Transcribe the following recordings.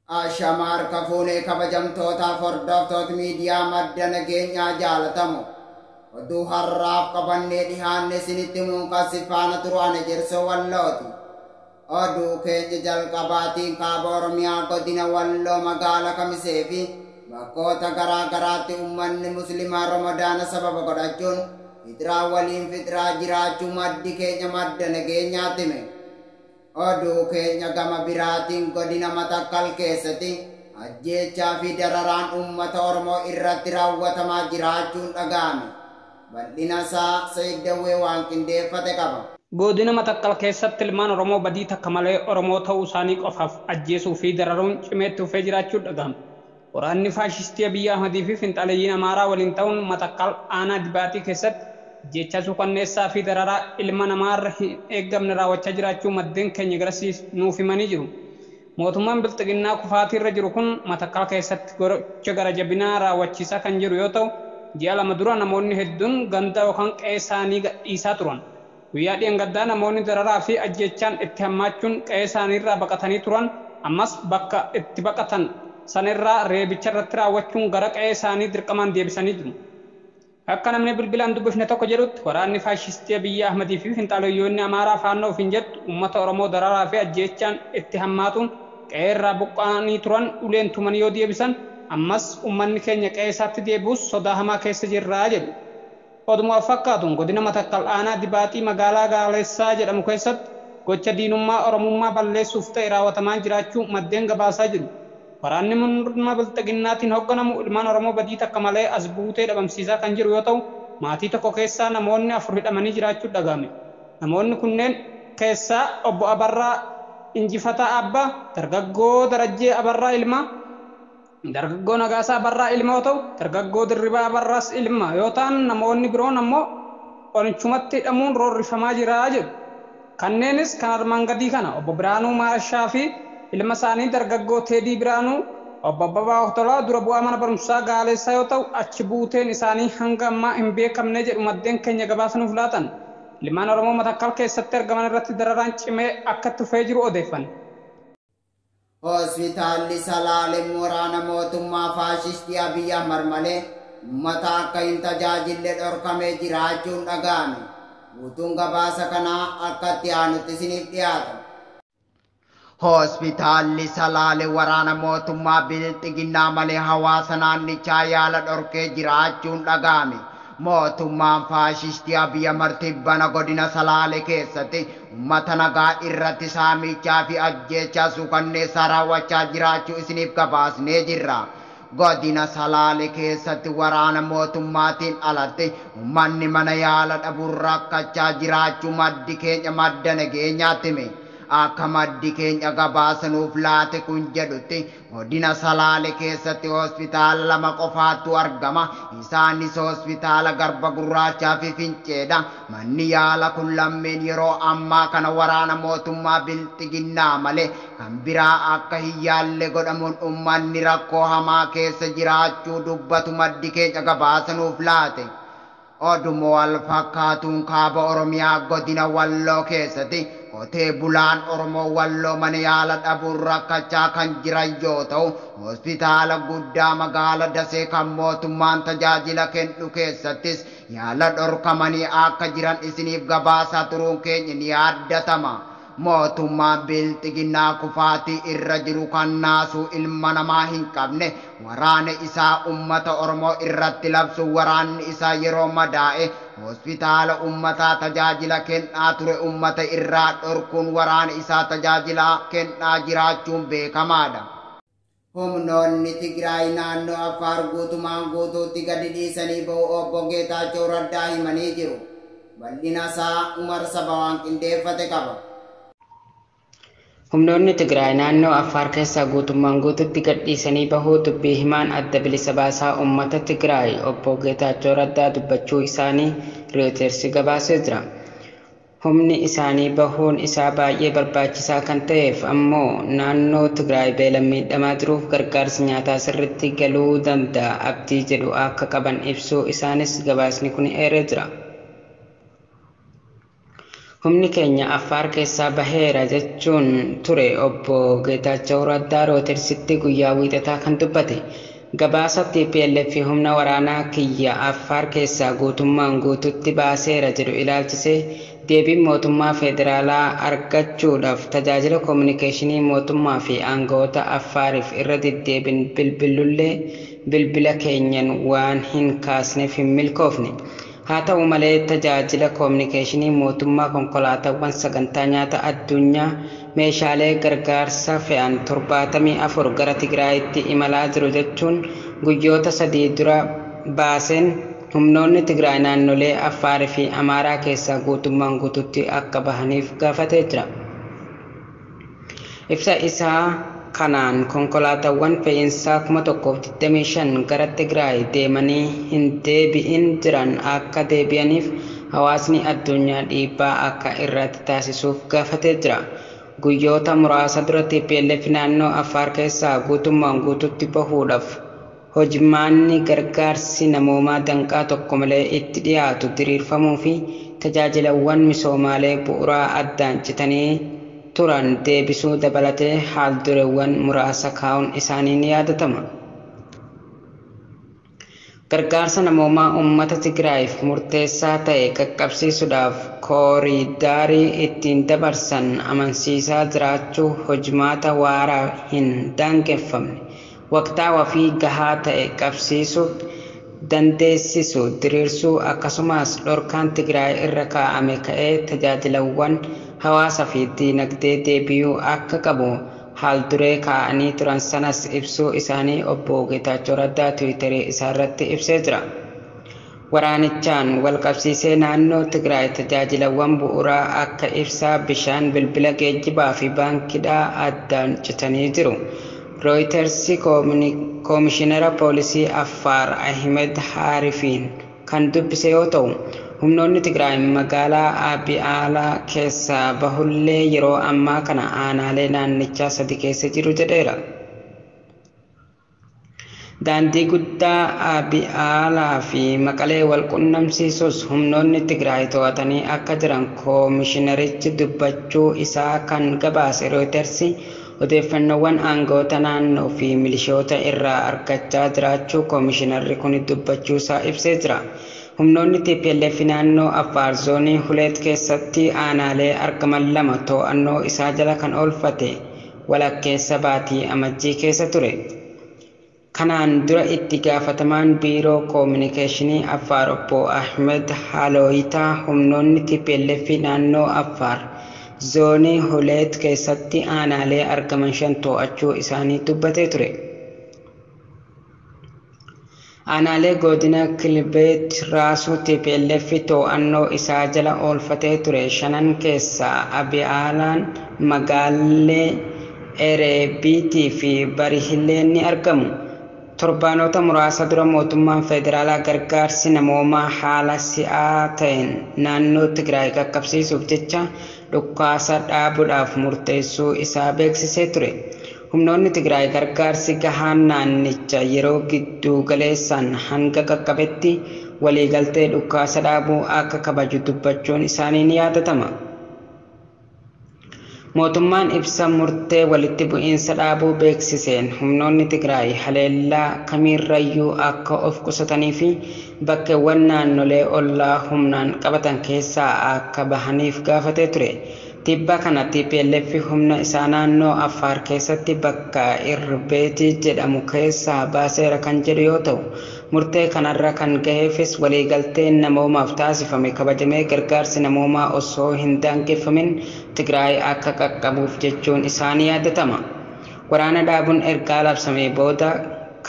Ashamar kafuunee kabajamtoota hordoftoota miidiyaa madda nageenyaa jaalatamu oduu har'aaf qabannee dhihaanne isinitti muunqasifaana turan ejersoo wallooti. Oduu keenya jalqabaatiin kaaba Oromiyaa godina Walloo magaala Kamisee fi bakkoota garaa garaatti uummanni musliimaa Ramadaana sababa godhachuun fitraa waliin fitraa jiraachuu maddi keenya madda nageenyaatti hime. Oduu keenya gama biraatiin godina Matakkal keessatti ajjeechaa fi dararaan uummata Oromoo irratti raawwatamaa jiraachuun dhaga'ame. Bal'ina isaa Sayyidawwee waan qindeeffate qaba. Godina Matakkal keessatti ilmaan Oromoo badii takka malee Oromoo ta'uu isaanii qofaaf ajjeesuu fi dararuun cimeetti dhufee jiraachuun dhaga'ame. Waraanni faashistii Abiyyi Ahmadii fi finxaaleeyyiin Amaaraa waliin ta'uun Matakkal aanaa Dibaatii keessatti jecha suukanneessaa fi dararaa ilma namaarra hin eeggamne raawwachaa jiraachuu maddeen keenya garasiis nuuf himanii jiru. Mootummaan bilxiginnaa kufaatiirra jiru kun Matakkal keessatti gocha gara jabinaa raawwachiisaa kan jiru yoo ta'u, ji'a lama dura namoonni hedduun ganda yookaan qe'ee isaanii gadhiisaa turan. Guyyaa dheengaddaa namoonni dararaa fi ajjechaan itti hammaachuun qe'ee isaaniirraa baqatanii turan ammas bakka itti baqatan sanirraa reebicha irratti raawwachuun gara qe'ee isaanii dirqamaan deebisanii jiru. Akka namni bilbilaan dubbifne tokko jedhutti waraanni faashistii Abiyyi Ahmadii fi finxaaleeyyoonni Amaaraa faannoo ofiin jettu uummata Oromoo dararaa fi ajjeechaan itti hammaatuun qe'ee irraa buqqa'anii turan uleen tumanii yoo deebisan ammas uummanni keenya qe'ee isaatti deebi'us sodaa hamaa keessa jirraa jedhu. Oduma fakkaatuun godina Matakkal aanaa Dibaatii magaalaa Gaaleessaa jedhamu keessatti gocha diinummaa Oromummaa balleessuuf ta'e raawwatamaa jiraachuu maddeen gabaasaa jiru. Waraanni murna bilxiginnaatiin hoogganamu ilmaan Oromoo badii takka malee as buutee dhabamsiisaa kan jiru yoo ta'u, maatii tokko keessaa namoonni 4 hidhamanii jiraachuu dhaga'ame. Namoonni kunneen keessaa obbo Abarraa Injifataa Abbaa, dargaggoo Darajjee Abarraa ilma, dargaggoo Nagaasaa Abarraa ilma yoo ta'u, dargaggoo Dirribaa Abarraas ilma yoo ta'an namoonni biroon ammoo qorichumatti hidhamuun roorrifamaa jira jedhu. Kanneenis kan armaan gadii kana obbo Biraanuu Maashaa fi ilma isaanii dargaggoo Teedii Biraanuu, obbo Abbabaa Hootolaa dura bu'aa mana barumsaa Gaaleessaa yoo ta'u, achi buuteen isaanii hanga ammaa hin beekamne jedhu maddeen keenya gabaasnuuf laatan. Ilmaan Oromoo Matakkal keessatti argaman irratti dararaan cimee akka itti fufee jiru odeeffanne. Hospitaalli Salaalee waraana mootummaa faashistii Abiyyi Ahmad malee uummata akka hin tajaajille dhorkamee jiraachuun dhaga'ame. Guutuun gabaasa kanaa akka itti aanutti isiniif dhiyaata. Hospitaalli Salaalee waraana mootummaa bilxiginnaa malee hawaasa naannichaa yaala dhorkee jiraachuun dhaga'ame. Mootummaan faashistii Abiyyi Ahmad tibbana godina Salaalee keessatti uummata nagaa irratti saamichaa fi ajjeechaa suukanneessaa raawwachaa jiraachuu isiniif gabaasnee jirra. Godina Salaalee keessatti waraana mootummaatiin alatti uummanni mana yaala dhabuun rakkachaa jiraachuu maddi keenya madda nageenyaatti hime. Akka maddi keenya gabaasanuuf laate kun jedhutti godina Salaalee keessatti hospitaala 2 qofaatu argama. Isaanis hospitaala Garba Gurraachaa fi Finceedha. Manni yaala kun lammeen yeroo ammaa kana waraana mootummaa bilxiginnaa malee kan biraa akka hin yaalle godhamuun uummanni rakkoo hamaa keessa jiraachuu dubbatu maddi keenya gabaasanuuf laate. Oduma wal fakkaatuun kaaba Oromiyaa godina Walloo keessatti qotee bulaan Oromoo Walloo mana yaala dhabuun rakkachaa kan jiran yoo ta'u, hospitaala guddaa magaala Dasee kan mootummaan tajaajila kennu keessattis yaala dhorkamanii akka jiran isiniif gabaasaa turuun keenya ni yaaddatama. Mootummaan bilxiginnaa kufaatii irra jiru kan naasuu ilma namaa hin qabne waraana isaa uummata Oromoo irratti labsu waraanni isaa yeroo madaa'e hospitaala uummataa tajaajila kennaa ture uummata irraa dhorkuun waraana isaa tajaajila kennaa jiraachuun beekamaadha. Humnoonni Tigraay naannoo Affaar guutumaan guutuutti gadi dhiisanii ba'uu obbo Geetaachoo Raddaa himanii jiru. Bal'ina isaa Umar Saba waan qindeeffate qaba. Humnoonni Tigraay naannoo Affaar keessaa guutummaan guutuutti gadhiisanii bahuu dubbii himaan adda bilisa baasaa uummata Tigraay obbo Geetaachoo Raddaa dubbachuu isaanii Reuters gabaasee jira. Humni isaanii bahuun isaa baay'ee barbaachisaa kan ta'eef ammoo naannoo Tigraay beelaan miidhamaa jiruuf gargaarsi nyaataa sirriitti galuu danda'a abdii jedhu akka qaban ibsuu isaanis gabaasni kun eeree jira. humni keenya Affaar keessaa baheera jechuun ture obbo Geetaachoo Raddaa Rooyitersitti guyyaa wiixataa kan dubbate. Gabaasa TPLF humna waraanaa kiyya Affaar keessaa guutummaan guututti baaseera jedhu ilaalchisee deebiin mootummaa federaalaa argachuudhaaf tajaajila koominikeeshinii mootummaa fi aangawoota Affaariif irra deddeebiin bilbilullee bilbila keenyan waan hin kaasneef hin milkoofne. Haa ta'u malee tajaajila koominikeeshinii mootummaa konkolaataawwan sagantaa nyaata addunyaa meeshaalee gargaarsa fe'an 74 gara Tigraayitti imalaa jiru jechuun guyyoota 3 dura baaseen humnoonni Tigraay naannolee Affaarii fi Amaaraa keessaa guutummaan guututti akka bahaniif gaafatee jira. Ibsa isaa kanaan konkolaataawwan fe'iinsaa 125 gara Tigraay deemanii hin deebi'in jiran akka deebi'aniif hawaasni addunyaa dhiibbaa akka irratti taasisuuf gaafatee jira. Guyyoota muraasa dura TPLF naannoo Affaar keessaa guutummaan guututti bahuudhaaf hojmaanni gargaarsi namoomaa danqaa tokko malee itti dhiyaatu diriirfamuu fi tajaajilawwan misoomaalee bu'uuraa addaan citanii turan deebisuu dabalatee haaldureewwan muraasa kaa'uun isaanii ni yaadatama. Gargaarsa namoomaa uummata Tigraayiif murteessaa ta'e qaqqabsiisuudhaaf kooriidaarii ittiin dabarsan amansiisaa jiraachuu hojmaata waaraa hin daangeffamne waqtaawaa fi gahaa ta'e qabsiisuu dandeessisu diriirsuu akkasumas dhorkaan Tigraay irra kaa'ame ka'ee tajaajilawwan hawaasaa fi diinagdee deebi'uu akka qabu haalduree kaa'anii turan sanas ibsuu isaanii obbo Geetaachoo Raddaa Tiwiiterii isaarratti ibsee jira. Waraanichaan walqabsiisee naannoo Tigraay tajaajilawwan bu'uuraa akka ibsaa, bishaan, bilbila geejjibaa fi baankidhaa addaan citanii jiru. Rooyitersi koomishinara poolisii Affaar Ahmed Haarifiin kan dubbise yoo ta'u, humnoonni Tigraay magaalaa Abiyaalaa keessaa bahullee yeroo ammaa kana aanaalee naannichaa 3 keessa jiru jedheera. Daandii guddaa Abiyaalaa fi Maqalee wal qunnamsiisus humnoonni Tigraay to'atanii akka jiran koomishinarichi dubbachuu isaa kan gabaase Rooyitersi odeeffannoowwan aangawoota naannoo fi milishoota irraa argachaa jiraachuu koomishinarri kun dubbachuu isaa ibsee jira. Humnoonni TPLF naannoo Affaar zoonii Huleet keessatti aanaalee argaman 2 to'annoo isaa jala kan oolfate walakkeessa baatii amajjii keessa ture. Kanaan dura itti gaafatamaan biiroo koominikeeshinii Affaar obbo Ahmed Haalooyitaa humnoonni TPLF naannoo Affaar zoonii Huleet keessatti aanaalee argaman 5 to'achuu isaanii dubbatee ture. Aanaalee godina Kilbeet raasuu TPLF to'annoo isaa jala oolfatee ture 5 keessaa Abiyaalaan, Magaalee, Ereebiitii fi Barihilleen ni argamu. Torbaanota muraasa dura mootummaan federaalaa gargaarsi namoomaa haala si'aa ta'een naannoo Tigraay qaqqabsiisuuf jecha dhukaasa dhaabuudhaaf murteessuu isaa beeksisee ture. Humnoonni Tigraay gargaarsi gahaan naannicha yeroo gidduu galeessaan hanga qaqqabetti waliigaltee dhukaasa dhaabuu akka kabaju dubbachuun isaanii ni yaadatama. Mootummaan ibsa murtee walitti bu'iinsa dhaabuu beeksiseen humnoonni Tigraay haleellaa kamiirrayyuu akka of qusatanii fi bakkeewwan naannolee ollaa humnaan qabatan keessaa akka bahaniif gaafatee ture. Tibba kana TPLF humna isaa naannoo Affaar keessatti bakka Irbeetii jedhamu keessaa baaseera kan jedhu yoo ta'u, murtee kanarra kan gaheefis waliigalteen namoomaaf taasifame kabajamee gargaarsi namoomaa osoo hin daangeffamin Tigraay akka qaqqabuuf jechuun isaanii yaadatama. Waraana dhaabuun ergaa labsamee booda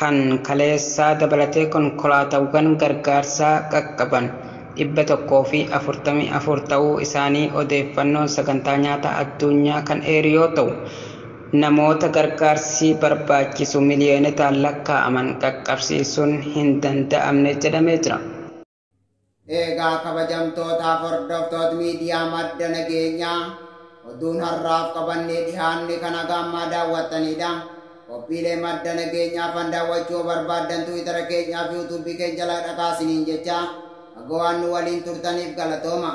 kan kaleessaa dabalatee konkolaataawwan gargaarsaa qaqqaban 144 ta'uu isaanii odeeffannoon sagantaa nyaata addunyaa kan eeru yoo ta'u, namoota gargaarsi barbaachisu miliyoonaan lakkaa'aman qaqqabsiisuun hin danda'amne jedhamee jira. Egaa kabajamtootaaf hordoftoota miidiyaa madda nageenyaa oduun har'aaf qabannee dhihaanne kana gammaa daawwattanidha. Qophiilee madda nageenyaa fan daawwachuu barbaaddan Tiwiitara keenyaa fi yuutuubii keenya jalaa dhaqaa isiniin jecha. Agawaan nu waliin turtaniif galatooma.